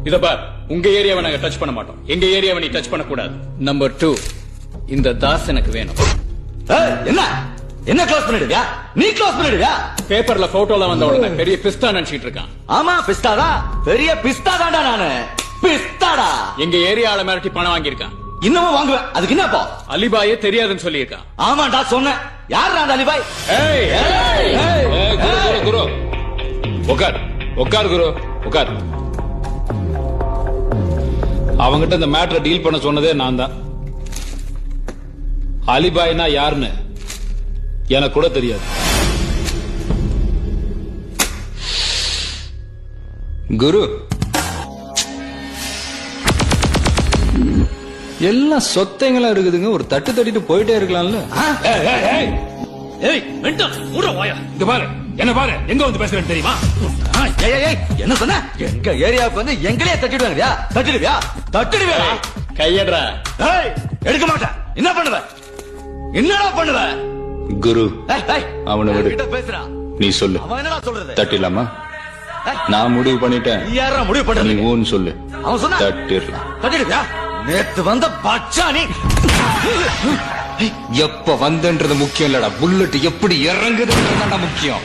இத பார், உங்க ஏரியாவை நாங்க டச் பண்ண மாட்டோம். எங்க ஏரியாவை நீ டச் பண்ண கூடாது. நம்பர் 2, இந்த தாஸ் எனக்கு வேணும். என்ன என்ன க்ளோஸ் பண்ணிடுவியா? நீ க்ளோஸ் பண்ணிடுவியா? பேப்பர்ல போட்டோல வந்த உடனே பெரிய பிஸ்தா நினைச்சிட்டு இருக்கான். ஆமா பிஸ்தாடா, பெரிய பிஸ்தா தான்டா நானு. பிஸ்தாடா. எங்க ஏரியால மிரட்டி பணம் வாங்கியிருக்கான். இன்னமும் வாங்குவேன். அதுக்கு என்னப்பா? அலிபாயே தெரியாதுன்னு சொல்லியிருக்கான். ஆமாண்டா சொன்னேன். யார் அந்த அலிபாய்? ஏய், ஏய், ஏய், குரு உட்கார் உட்கார் குரு உட்கார். அவங்கிட்ட இந்த மேட்டரை டீல் பண்ண சொன்னதே நான் தான். அலிபாய்னா யாருன்னு எனக்கு கூட தெரியாது. குரு, எல்லாம் சொத்தைங்களா இருக்குதுங்க. ஒரு தட்டு தட்டிட்டு போயிட்டே இருக்கலாம்ல. இங்க பாரு, என்ன பாரு, எங்க வந்து பேசுறேன்னு தெரியுமா? என்ன சொன்ன? எங்க ஏரியாவுக்கு வந்து எங்களையே தட்டிடுவாங்கயா? தட்டிடுவியா? தட்டிடுவியா? கையடுறா. எடுக்க மாட்டேன். என்ன பண்ணுவ? என்னடா பண்ணுவ? குரு, அவனை விடு. கிட்ட பேசுறா. நீ சொல்லு, அவன் என்னடா சொல்றது? தட்டிடலாமா? நான் முடிவு பண்ணிட்டேன். நீ யாரா முடிவு நீ பண்றது? ஊன்னு சொல்லு, அவன் சொன்னா தட்டிடலாம். தட்டிடுவியா? நேத்து வந்த பச்சானி. எப்ப வந்தன்றது முக்கியம் இல்லடா, புல்லட் எப்படி இறங்குதுன்றதுதான் முக்கியம்.